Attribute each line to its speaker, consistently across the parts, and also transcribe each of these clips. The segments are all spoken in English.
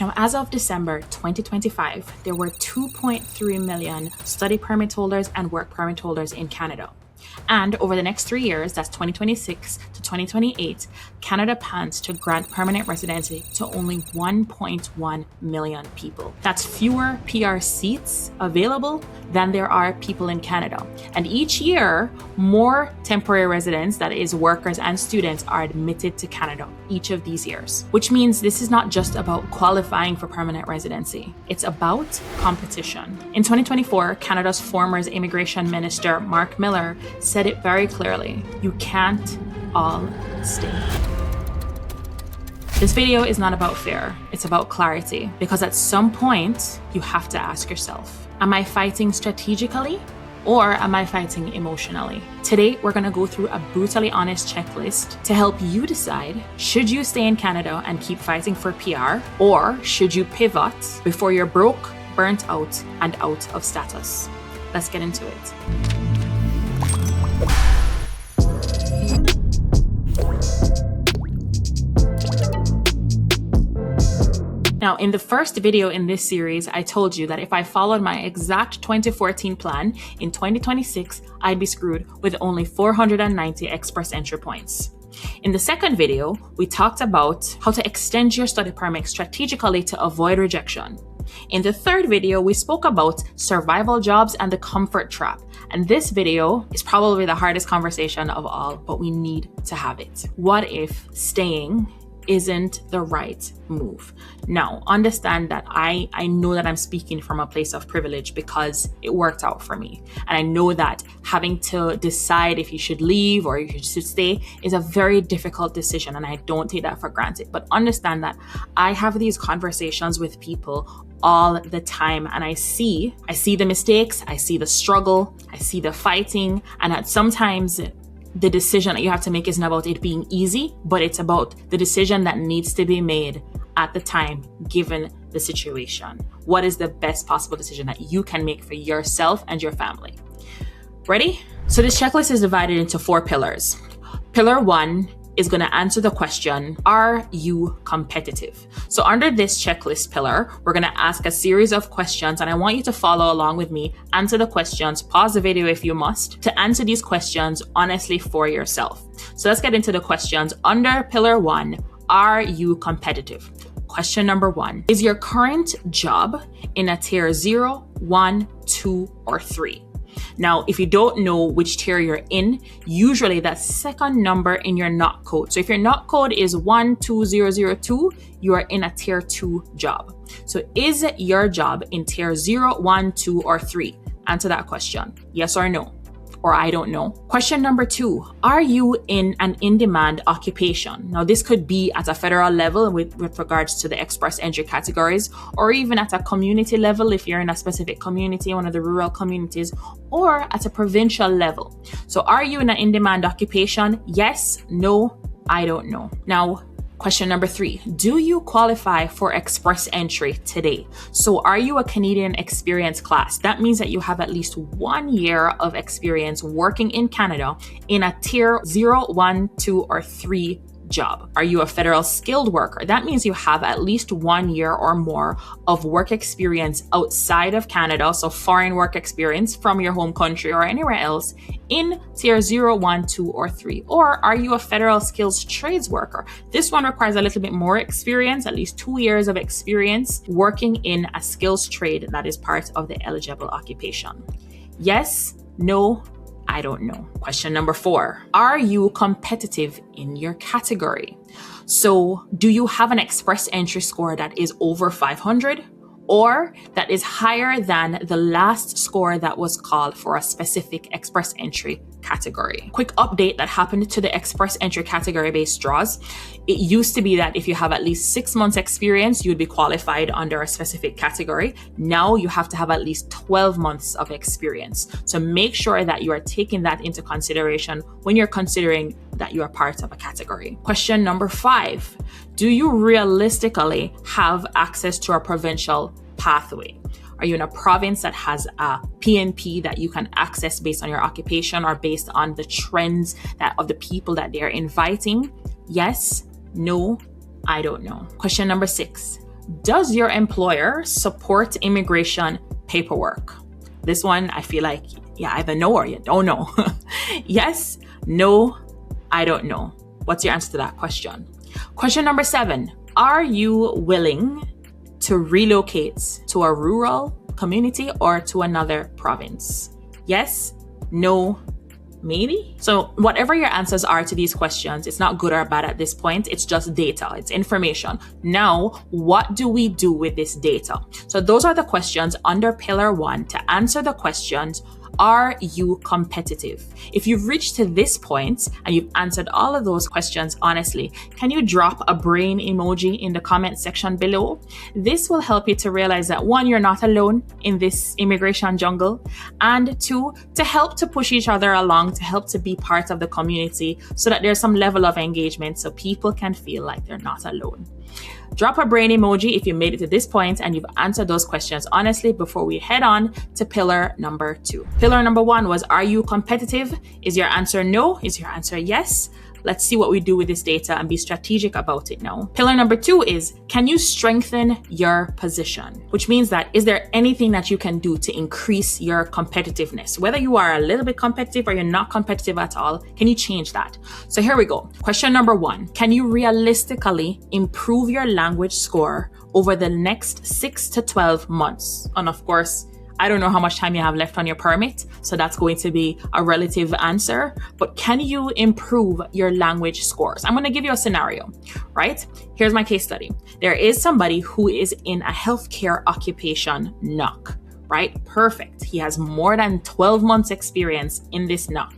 Speaker 1: Now, as of December 2025, there were 2.3 million study permit holders and work permit holders in Canada. And over the next 3 years, that's 2026 to 2028, Canada plans to grant permanent residency to only 1.1 million people. That's fewer PR seats available than there are people in Canada. And each year, more temporary residents, that is workers and students, are admitted to Canada each of these years. Which means this is not just about qualifying for permanent residency. It's about competition. In 2024, Canada's former Immigration Minister, Mark Miller, said it very clearly: you can't all stay. This video is not about fear, it's about clarity. Because at some point, you have to ask yourself, am I fighting strategically or am I fighting emotionally? Today, we're gonna go through a brutally honest checklist to help you decide, should you stay in Canada and keep fighting for PR, or should you pivot before you're broke, burnt out, and out of status? Let's get into it. Now, in the first video in this series, I told you that if I followed my exact 2014 plan, in 2026, I'd be screwed with only 490 express entry points. In the second video, we talked about how to extend your study permit strategically to avoid rejection. In the third video, we spoke about survival jobs and the comfort trap. And this video is probably the hardest conversation of all, but we need to have it. What if staying isn't the right move? Now, understand that I know that I'm speaking from a place of privilege because it worked out for me. And I know that having to decide if you should leave or you should stay is a very difficult decision, and I don't take that for granted. But understand that I have these conversations with people all the time, and I see the mistakes, I see the struggle, I see the fighting, and that sometimes the decision that you have to make isn't about it being easy, but it's about the decision that needs to be made at the time, given the situation. What is the best possible decision that you can make for yourself and your family? Ready? So this checklist is divided into 4 pillars. Pillar 1 is going to answer the question, are you competitive? So under this checklist pillar, we're going to ask a series of questions, and I want you to follow along with me, answer the questions, pause the video if you must, to answer these questions honestly for yourself. So let's get into the questions. Under pillar 1, are you competitive? Question number 1, is your current job in a tier 0, 1, 2, or 3? Now, if you don't know which tier you're in, usually that second number in your NOC code. So if your NOC code is 12002, you are in a tier 2 job. So is your job in tier 0, 1, 2, or 3? Answer that question. Yes or no? Or I don't know. Question number 2, are you in an in-demand occupation? Now, this could be at a federal level with regards to the express entry categories, or even at a community level if you're in a specific community, one of the rural communities, or at a provincial level. So are you in an in-demand occupation? Yes, no, I don't know. Now, question number 3, do you qualify for express entry today? So are you a Canadian experience class? That means that you have at least 1 year of experience working in Canada in a tier 0, 1, 2, or 3 job. Are you a federal skilled worker? That means you have at least 1 year or more of work experience outside of Canada, so foreign work experience from your home country or anywhere else in tier 0, 1, 2, or 3. Or are you a federal skills trades worker? This one requires a little bit more experience, at least 2 years of experience working in a skills trade that is part of the eligible occupation. Yes, no, I don't know. Question number 4, are you competitive in your category? So do you have an express entry score that is over 500? Or that is higher than the last score that was called for a specific express entry category? Quick update that happened to the express entry category based draws. It used to be that if you have at least 6 months experience, you'd be qualified under a specific category. Now you have to have at least 12 months of experience. So make sure that you are taking that into consideration when you're considering that you are part of a category. Question number 5, do you realistically have access to a provincial pathway? Are you in a province that has a PNP that you can access based on your occupation or based on the trends of the people that they're inviting? Yes, no, I don't know. Question number 6, Does your employer support immigration paperwork? This one, I feel like you either know or you don't know. Yes, no, I don't know. What's your answer to that question? Question number 7, are you willing to relocate to a rural community or to another province? Yes, no, maybe? So whatever your answers are to these questions, it's not good or bad at this point. It's just data. It's information. Now, what do we do with this data? So those are the questions under pillar 1. To answer the questions, are you competitive? If you've reached to this point and you've answered all of those questions honestly, can you drop a brain emoji in the comment section below? This will help you to realize that 1, you're not alone in this immigration jungle, and 2, to help to push each other along, to help to be part of the community so that there's some level of engagement so people can feel like they're not alone. Drop a brain emoji if you made it to this point and you've answered those questions honestly before we head on to pillar number 2. Pillar number 1 was, are you competitive? Is your answer no? Is your answer yes? Let's see what we do with this data and be strategic about it now. Pillar number 2 is, can you strengthen your position? Which means that, is there anything that you can do to increase your competitiveness? Whether you are a little bit competitive or you're not competitive at all, can you change that? So here we go. Question number 1, can you realistically improve your language score over the next 6 to 12 months? And of course, I don't know how much time you have left on your permit, so that's going to be a relative answer, but can you improve your language scores? I'm going to give you a scenario, right? Here's my case study. There is somebody who is in a healthcare occupation NOC, right? Perfect. He has more than 12 months experience in this NOC.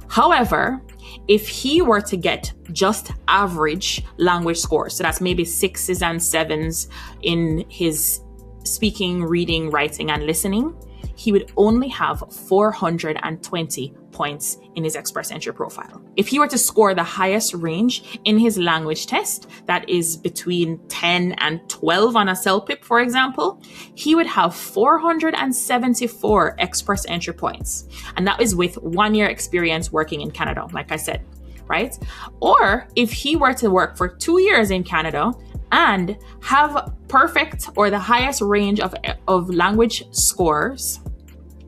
Speaker 1: However, if he were to get just average language scores, so that's maybe 6s and 7s in his speaking, reading, writing, and listening, he would only have 420 points in his Express Entry profile. If he were to score the highest range in his language test, that is between 10 and 12 on a CELPIP, for example, he would have 474 Express Entry points. And that is with 1 year experience working in Canada, like I said, right? Or if he were to work for 2 years in Canada and have perfect or the highest range of language scores,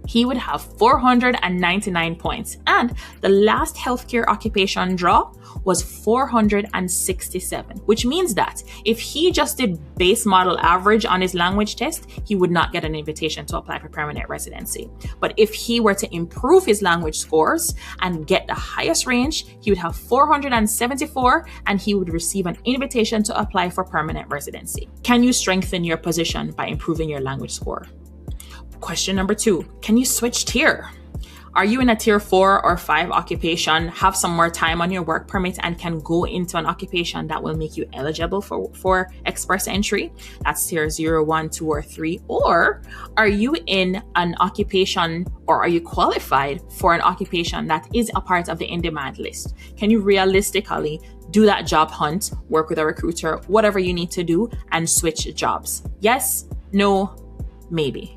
Speaker 1: he would have 499 points. And the last healthcare occupation draw was 467, which means that if he just did base model average on his language test, he would not get an invitation to apply for permanent residency. But if he were to improve his language scores and get the highest range, he would have 474 and he would receive an invitation to apply for permanent residency. Can you strengthen your position by improving your language score? Question number 2, can you switch tier? Are you in a tier 4 or 5 occupation, have some more time on your work permit, and can go into an occupation that will make you eligible for Express Entry? That's tier 0, 1, 2, or 3. Or are you in an occupation, or are you qualified for an occupation that is a part of the in-demand list? Can you realistically do that job hunt, work with a recruiter, whatever you need to do, and switch jobs? Yes, no, maybe.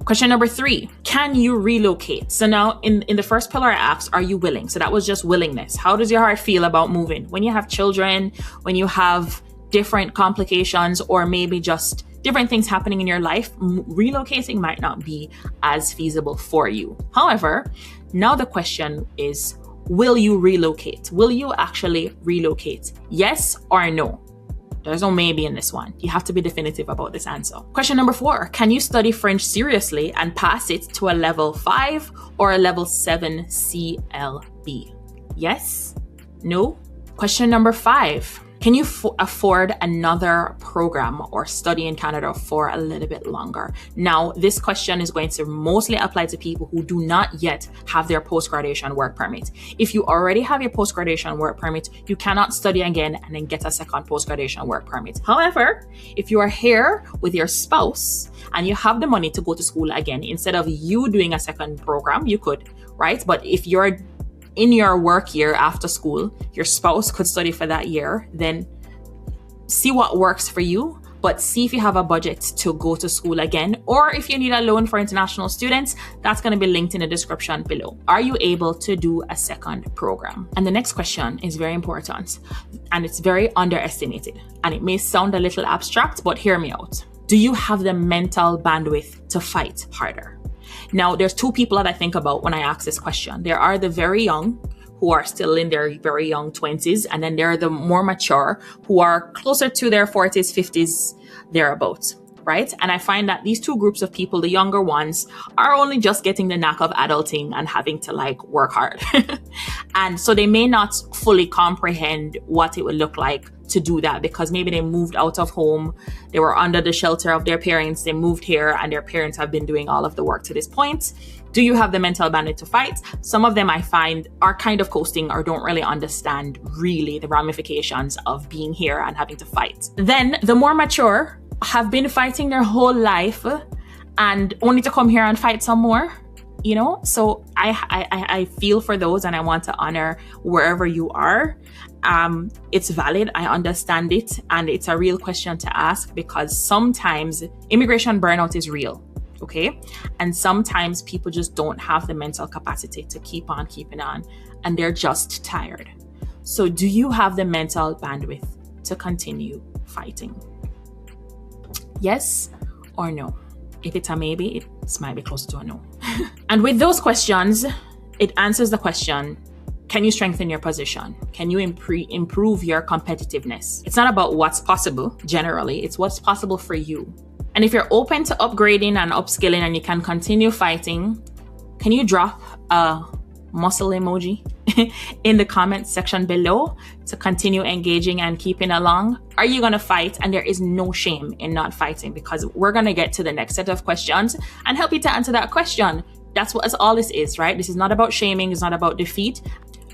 Speaker 1: Question number 3, can you relocate? So now in the first pillar I asked, are you willing? So that was just willingness. How does your heart feel about moving? When you have children, when you have different complications, or maybe just different things happening in your life, relocating might not be as feasible for you. However, now the question is, will you relocate? Will you actually relocate? Yes or no? There's no maybe in this one. You have to be definitive about this answer. Question number 4, can you study French seriously and pass it to a level 5 or a level 7 CLB? Yes? No? Question number 5, can you afford another program or study in Canada for a little bit longer? Now, this question is going to mostly apply to people who do not yet have their post-graduation work permit. If you already have your post-graduation work permit, you cannot study again and then get a second post-graduation work permit. However, if you are here with your spouse and you have the money to go to school again, instead of you doing a second program, you could, right? But if you're in your work year after school, your spouse could study for that year, then see what works for you. but see if you have a budget to go to school again, or if you need a loan for international students, that's going to be linked in the description below. Are you able to do a second program? And the next question is very important, and it's very underestimated, and it may sound a little abstract, but hear me out. Do you have the mental bandwidth to fight harder? Now, there's two people that I think about when I ask this question. There are the very young, who are still in their very young 20s, and then there are the more mature who are closer to their 40s, 50s, thereabouts, right? And I find that these two groups of people, the younger ones, are only just getting the knack of adulting and having to work hard. And so they may not fully comprehend what it would look like to do that, because maybe they moved out of home, they were under the shelter of their parents, they moved here, and their parents have been doing all of the work to this point. Do you have the mental bandwidth to fight? Some of them I find are kind of coasting or don't really understand really the ramifications of being here and having to fight. Then the more mature have been fighting their whole life and only to come here and fight some more. So I feel for those, and I want to honor wherever you are. It's valid. I understand it. And it's a real question to ask, because sometimes immigration burnout is real. Okay. And sometimes people just don't have the mental capacity to keep on keeping on, and they're just tired. So do you have the mental bandwidth to continue fighting? Yes or no? If it's a maybe, it might be closer to a no. And with those questions, it answers the question, can you strengthen your position? Can you improve your competitiveness? It's not about what's possible, generally, it's what's possible for you. And if you're open to upgrading and upskilling and you can continue fighting, can you drop a muscle emoji in the comment section below to continue engaging and keeping along? Are you going to fight? And there is no shame in not fighting, because we're going to get to the next set of questions and help you to answer that question. That's all this is, right? This is not about shaming. It's not about defeat.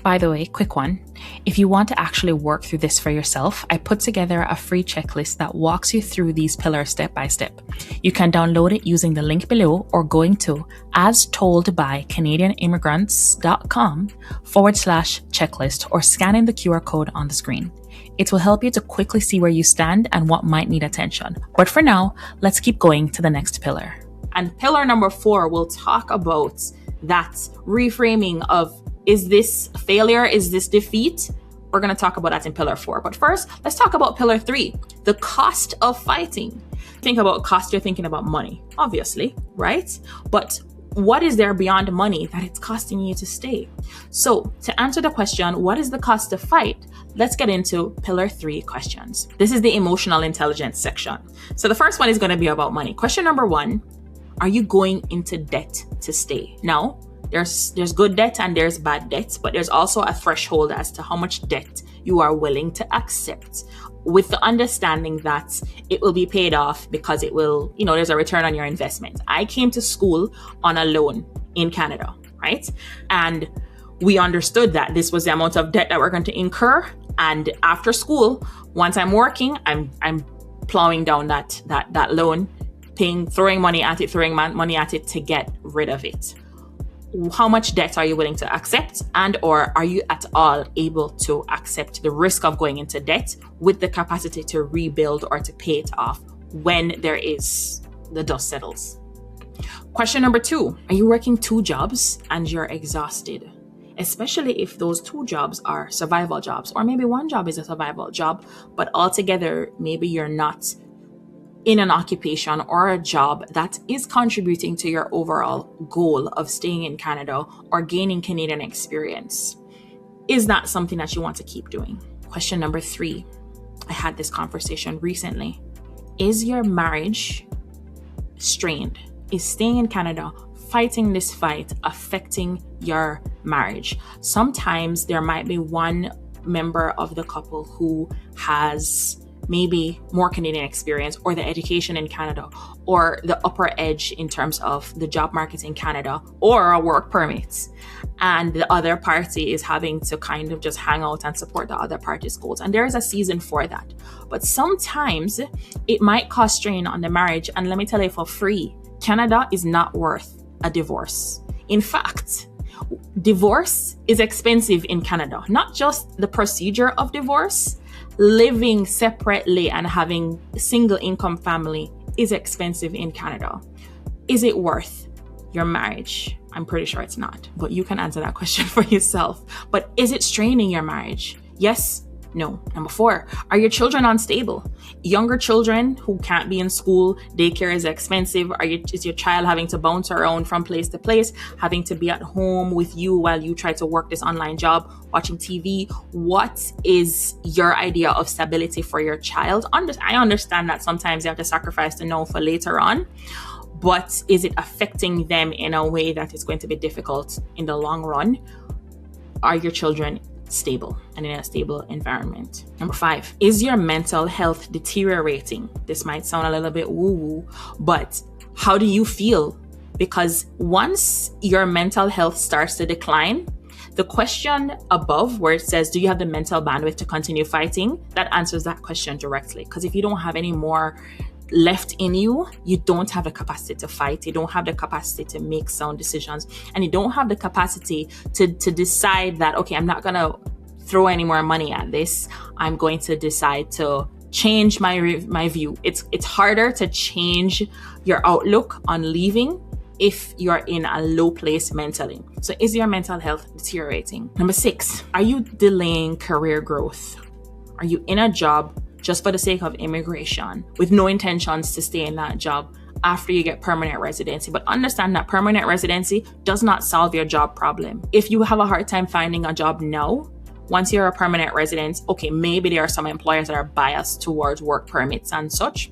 Speaker 1: By the way, quick one. If you want to actually work through this for yourself, I put together a free checklist that walks you through these pillars step by step. You can download it using the link below or going to astoldbycanadianimmigrants.com/checklist or scanning the QR code on the screen. It will help you to quickly see where you stand and what might need attention. But for now, let's keep going to the next pillar. And pillar number 4 will talk about that reframing of, is this failure? Is this defeat? We're going to talk about that in pillar 4. But first, let's talk about pillar 3, the cost of fighting. Think about cost, you're thinking about money, obviously, right? But what is there beyond money that it's costing you to stay? So to answer the question, what is the cost to fight? Let's get into pillar 3 questions. This is the emotional intelligence section. So the first one is going to be about money. Question number 1, are you going into debt to stay? Now, there's good debt and there's bad debt, but there's also a threshold as to how much debt you are willing to accept, with the understanding that it will be paid off because it will, there's a return on your investment. I came to school on a loan in Canada, right? And we understood that this was the amount of debt that we're going to incur. And after school, once I'm working, I'm plowing down that loan, throwing money at it to get rid of it. How much debt are you willing to accept, and or are you at all able to accept the risk of going into debt with the capacity to rebuild or to pay it off when the dust settles? Question number 2, are you working 2 jobs and you're exhausted? Especially if those 2 jobs are survival jobs, or maybe 1 job is a survival job, but altogether maybe you're not in an occupation or a job that is contributing to your overall goal of staying in Canada or gaining Canadian experience. Is that something that you want to keep doing? Question number 3, I had this conversation recently. Is your marriage strained? Is staying in Canada, fighting this fight, affecting your marriage? Sometimes there might be one member of the couple who has maybe more Canadian experience, or the education in Canada, or the upper edge in terms of the job market in Canada, or a work permit. And the other party is having to kind of just hang out and support the other party's goals. And there is a season for that. But sometimes it might cause strain on the marriage. And let me tell you for free, Canada is not worth a divorce. In fact, divorce is expensive in Canada. Not just the procedure of divorce, living separately and having a single income family is expensive in Canada. Is it worth your marriage? I'm pretty sure it's not, but you can answer that question for yourself. But is it straining your marriage? Yes, no. Number 4, are your children unstable? Younger children who can't be in school, daycare is expensive. Is your child having to bounce around from place to place, having to be at home with you while you try to work this online job, watching TV? What is your idea of stability for your child? I understand that sometimes you have to sacrifice the no for later on, but is it affecting them in a way that is going to be difficult in the long run? Are your children stable and in a stable environment? Number 5, is your mental health deteriorating? This might sound a little bit woo-woo, but how do you feel? Because once your mental health starts to decline, the question above where it says, do you have the mental bandwidth to continue fighting? That answers that question directly. Because if you don't have any more left in you, you don't have the capacity to fight, you don't have the capacity to make sound decisions, and you don't have the capacity to decide that, okay, I'm not gonna throw any more money at this, I'm going to decide to change my view. It's harder to change your outlook on leaving if you're in a low place mentally. So is your mental health deteriorating? Number 6, are you delaying career growth? Are you in a job just for the sake of immigration with no intentions to stay in that job after you get permanent residency? But understand that permanent residency does not solve your job problem. If you have a hard time finding a job now, once you're a permanent resident, okay, maybe there are some employers that are biased towards work permits and such,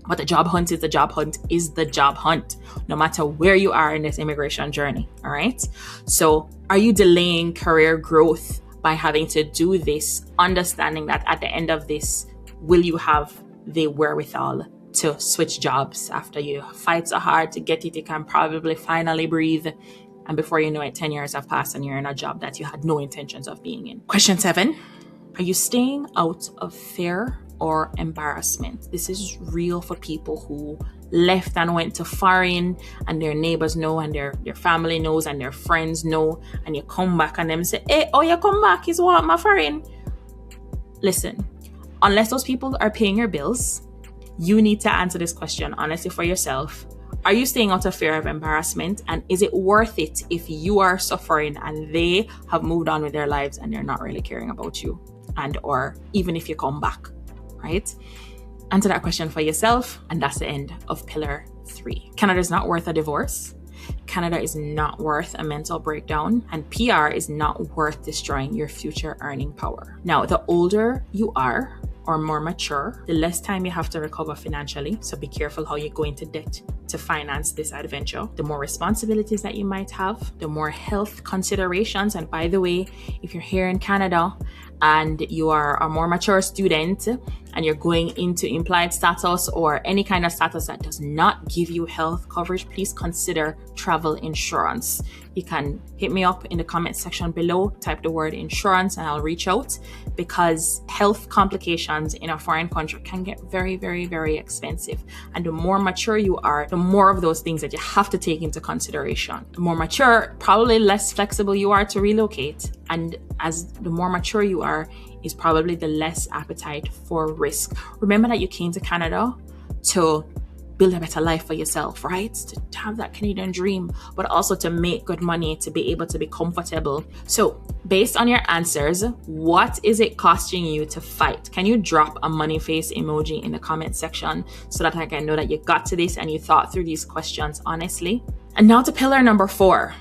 Speaker 1: but the job hunt is the job hunt is the job hunt, no matter where you are in this immigration journey, all right? So are you delaying career growth by having to do this, understanding that at the end of this, will you have the wherewithal to switch jobs after you fight so hard to get it? You can probably finally breathe. And before you know it, 10 years have passed and you're in a job that you had no intentions of being in. Question 7, are you staying out of fear or embarrassment? This is real for people who left and went to foreign and their neighbors know and their family knows and their friends know, and you come back and them say, hey, oh, you come back is what, my foreign? Listen, unless those people are paying your bills, you need to answer this question honestly for yourself. Are you staying out of fear of embarrassment? And is it worth it if you are suffering and they have moved on with their lives and they're not really caring about you? And or even if you come back, right? Answer that question for yourself. And that's the end of pillar 3. Canada is not worth a divorce. Canada is not worth a mental breakdown, and PR is not worth destroying your future earning power. Now, the older you are or more mature, the less time you have to recover financially. So be careful how you go into debt to finance this adventure. The more responsibilities that you might have, the more health considerations. And by the way, if you're here in Canada and you are a more mature student and you're going into implied status or any kind of status that does not give you health coverage, please consider travel insurance. You can hit me up in the comment section below, type the word insurance, and I'll reach out, because health complications in a foreign country can get very, very, very expensive. And the more mature you are, the more of those things that you have to take into consideration. The more mature, probably less flexible you are to relocate. And as the more mature you are, is probably the less appetite for risk. Remember that you came to Canada to build a better life for yourself, right? To have that Canadian dream, but also to make good money, to be able to be comfortable. So based on your answers, what is it costing you to fight? Can you drop a money face emoji in the comment section so that I can know that you got to this and you thought through these questions honestly? And now to pillar number 4.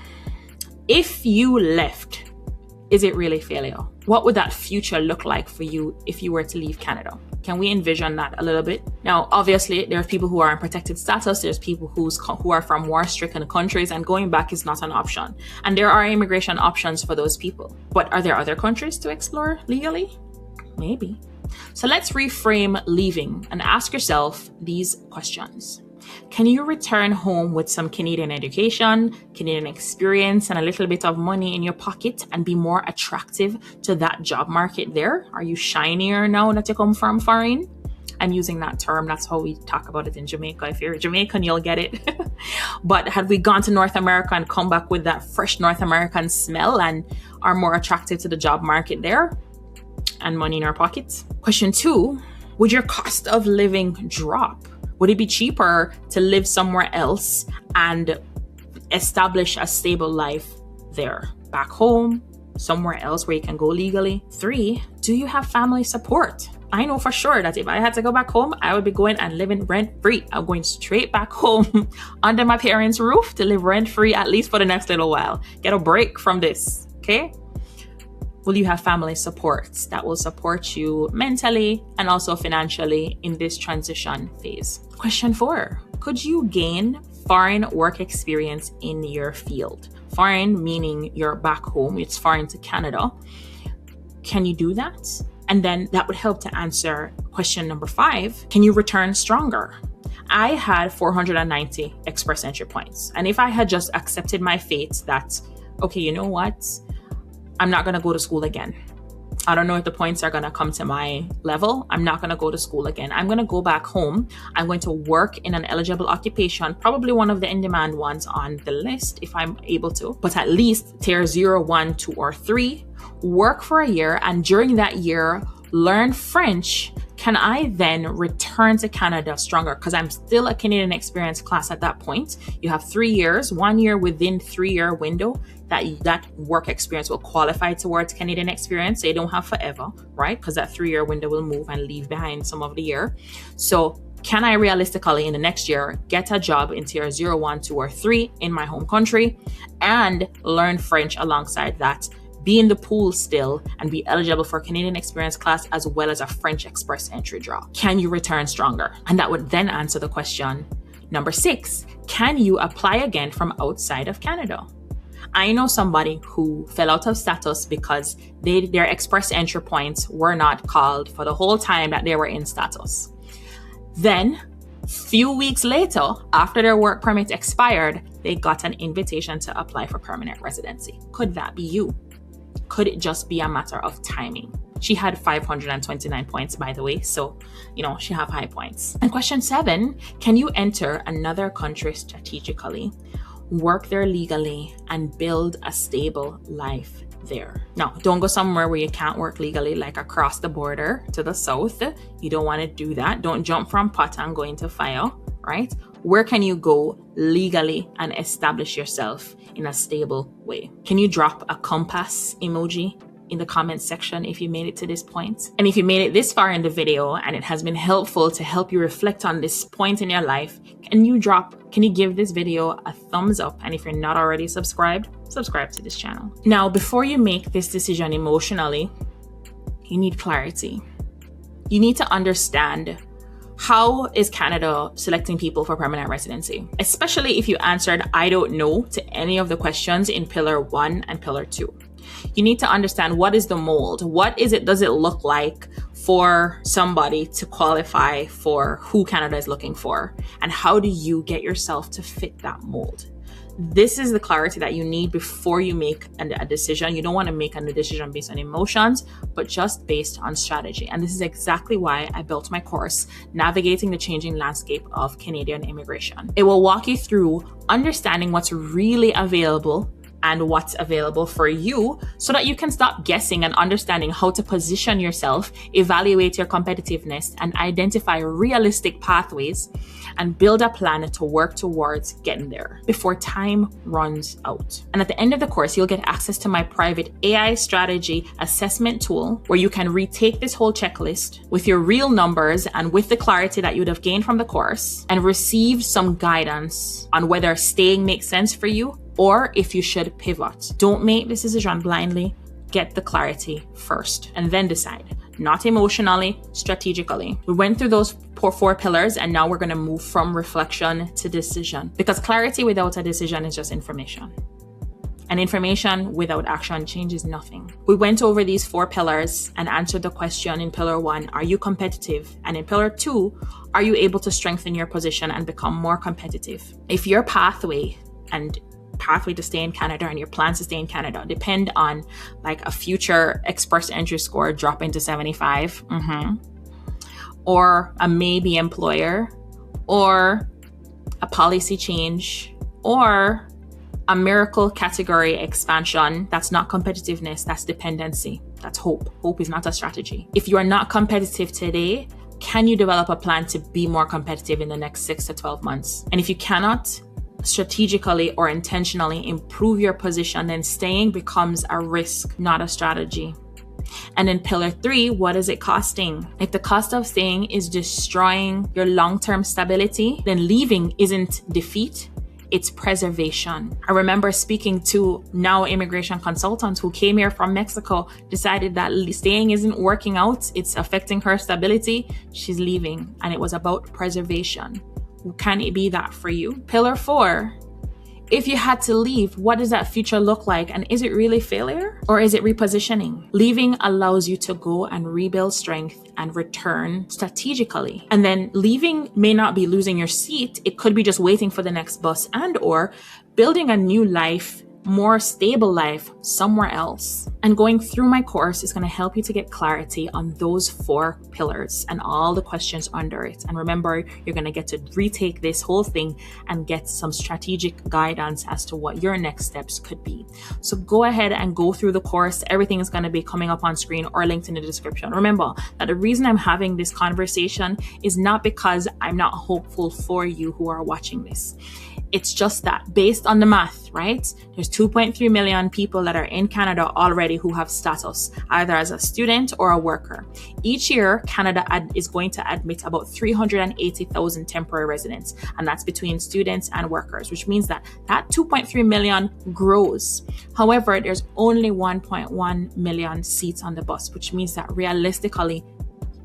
Speaker 1: If you left, is it really failure? What would that future look like for you if you were to leave Canada? Can we envision that a little bit? Now, obviously, there are people who are in protected status. There's people who are from war-stricken countries, and going back is not an option. And there are immigration options for those people. But are there other countries to explore legally? Maybe. So let's reframe leaving and ask yourself these questions. Can you return home with some Canadian education, Canadian experience, and a little bit of money in your pocket and be more attractive to that job market there? Are you shinier now that you come from foreign? I'm using that term. That's how we talk about it in Jamaica. If you're Jamaican, you'll get it. But had we gone to North America and come back with that fresh North American smell and are more attractive to the job market there? and money in our pockets. Question 2, would your cost of living drop? Would it be cheaper to live somewhere else and establish a stable life there? Back home, somewhere else where you can go legally. 3, do you have family support? I know for sure that if I had to go back home, I would be going and living rent-free. I'm going straight back home under my parents' roof to live rent-free, at least for the next little while. Get a break from this, okay? Will you have family supports that will support you mentally and also financially in this transition phase? Question 4, could you gain foreign work experience in your field? Foreign meaning you're back home, it's foreign to Canada. Can you do that? And then that would help to answer question number 5. Can you return stronger? I had 490 express entry points. And if I had just accepted my fate that, okay, you know what? I'm not going to go to school again. I don't know if the points are going to come to my level. I'm not going to go to school again. I'm going to go back home. I'm going to work in an eligible occupation, probably one of the in-demand ones on the list if I'm able to, but at least tier 0, 1, 2, or 3, work for a year, and during that year, learn French. Can I then return to Canada stronger? Because I'm still a Canadian experience class at that point. You have 3 years, 1 year within 3-year window that work experience will qualify towards Canadian experience. So you don't have forever, right? Because that 3-year window will move and leave behind some of the year. So can I realistically in the next year get a job in tier 0, 1, 2, or 3 in my home country and learn French alongside that? Be in the pool still and be eligible for Canadian experience class as well as a French express entry draw. Can you return stronger? And that would then answer the question number 6. Can you apply again from outside of Canada? I know somebody who fell out of status because their express entry points were not called for the whole time that they were in status. Then, few weeks later, after their work permit expired, they got an invitation to apply for permanent residency. Could that be you? Could it just be a matter of timing? She had 529 points, by the way, so, she have high points. And question 7, can you enter another country strategically, work there legally, and build a stable life there? Now, don't go somewhere where you can't work legally, like across the border to the south. You don't want to do that. Don't jump from pot and go into fire, right? Where can you go legally and establish yourself in a stable way? Can you drop a compass emoji in the comments section if you made it to this point? And if you made it this far in the video and it has been helpful to help you reflect on this point in your life, can you give this video a thumbs up? And if you're not already subscribed, subscribe to this channel. Now, before you make this decision emotionally, you need clarity. You need to understand, how is Canada selecting people for permanent residency? Especially if you answered, I don't know, to any of the questions in pillar 1 and pillar 2. You need to understand, what is the mold? What does it look like for somebody to qualify for who Canada is looking for? And how do you get yourself to fit that mold? This is the clarity that you need before you make a decision. You don't want to make a decision based on emotions, but just based on strategy. And this is exactly why I built my course, Navigating the Changing Landscape of Canadian Immigration. It will walk you through understanding what's really available and what's available for you so that you can stop guessing and understanding how to position yourself, evaluate your competitiveness, and identify realistic pathways and build a plan to work towards getting there before time runs out. And at the end of the course, you'll get access to my private AI strategy assessment tool where you can retake this whole checklist with your real numbers and with the clarity that you would have gained from the course and receive some guidance on whether staying makes sense for you or if you should pivot. Don't make this decision blindly. Get the clarity first and then decide. Not emotionally, strategically. We went through those 4 pillars and now we're going to move from reflection to decision, because clarity without a decision is just information. And information without action changes nothing. We went over these 4 pillars and answered the question in pillar 1, are you competitive? And in pillar 2, are you able to strengthen your position and become more competitive? If your pathway to stay in Canada and your plans to stay in Canada depend on like a future express entry score dropping to 75, or a maybe employer, or a policy change, or a miracle category expansion, that's not competitiveness, that's dependency. That's hope. Hope is not a strategy. If you are not competitive today, can you develop a plan to be more competitive in the next 6 to 12 months? And if you cannot strategically or intentionally improve your position, then staying becomes a risk, not a strategy. And in pillar 3, what is it costing? If the cost of staying is destroying your long-term stability, then leaving isn't defeat, it's preservation. I remember speaking to now immigration consultants who came here from Mexico, decided that staying isn't working out, it's affecting her stability, she's leaving. And it was about preservation. Can it be that for you? Pillar 4, if you had to leave, what does that future look like? And is it really failure or is it repositioning? Leaving allows you to go and rebuild strength and return strategically. And then leaving may not be losing your seat. It could be just waiting for the next bus and or building a new life, more stable life somewhere else. And going through my course is going to help you to get clarity on those 4 pillars and all the questions under it. And remember, you're going to get to retake this whole thing and get some strategic guidance as to what your next steps could be. So go ahead and go through the course. Everything is going to be coming up on screen or linked in the description. Remember that the reason I'm having this conversation is not because I'm not hopeful for you who are watching this. It's just that based on the math, right? There's 2.3 million people that are in Canada already who have status, either as a student or a worker. Each year, Canada is going to admit about 380,000 temporary residents, and that's between students and workers, which means that 2.3 million grows. However, there's only 1.1 million seats on the bus, which means that realistically,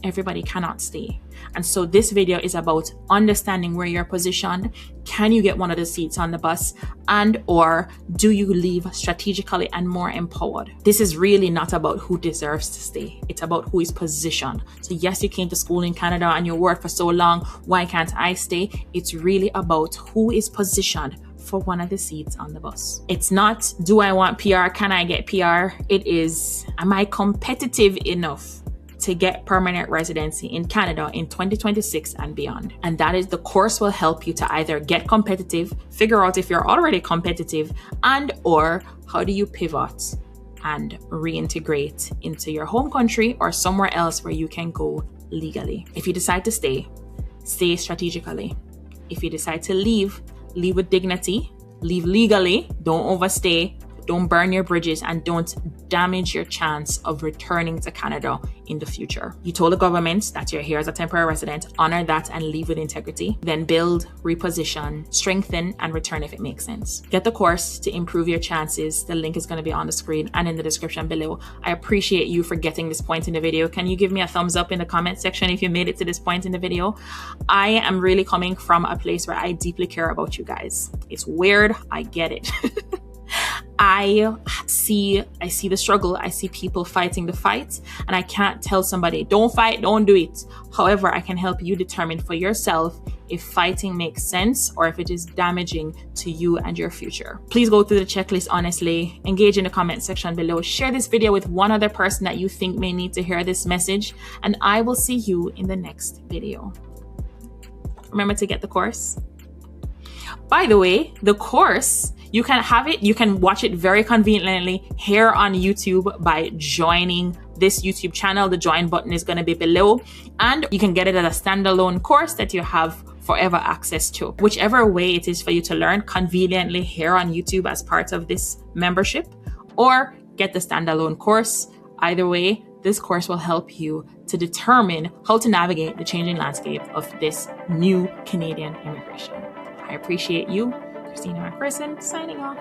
Speaker 1: everybody cannot stay. And so this video is about understanding where you're positioned. Can you get one of the seats on the bus? And or do you leave strategically and more empowered? This is really not about who deserves to stay. It's about who is positioned. So yes, you came to school in Canada and you worked for so long. Why can't I stay? It's really about who is positioned for one of the seats on the bus. It's not, do I want PR? Can I get PR? It is, am I competitive enough to get permanent residency in Canada in 2026 and beyond? And that is, the course will help you to either get competitive, figure out if you're already competitive, and or how do you pivot and reintegrate into your home country or somewhere else where you can go legally. If you decide to stay, stay strategically. If you decide to leave, leave with dignity, leave legally, don't overstay, don't burn your bridges, and don't damage your chance of returning to Canada in the future. You told the government that you're here as a temporary resident, honor that and leave with integrity. Then build, reposition, strengthen, and return if it makes sense. Get the course to improve your chances. The link is going to be on the screen and in the description below. I appreciate you for getting this point in the video. Can you give me a thumbs up in the comment section if you made it to this point in the video? I am really coming from a place where I deeply care about you guys. It's weird, I get it. I see the struggle. I see people fighting the fight, and I can't tell somebody, don't fight, don't do it. However, I can help you determine for yourself if fighting makes sense or if it is damaging to you and your future. Please go through the checklist honestly, engage in the comment section below, share this video with one other person that you think may need to hear this message, and I will see you in the next video. Remember to get the course. By the way, the course, you can have it, you can watch it very conveniently here on YouTube by joining this YouTube channel. The join button is going to be below, and you can get it as a standalone course that you have forever access to. Whichever way it is for you to learn, conveniently here on YouTube as part of this membership, or get the standalone course. Either way, this course will help you to determine how to navigate the changing landscape of this new Canadian immigration. I appreciate you. Christina McPherson signing off.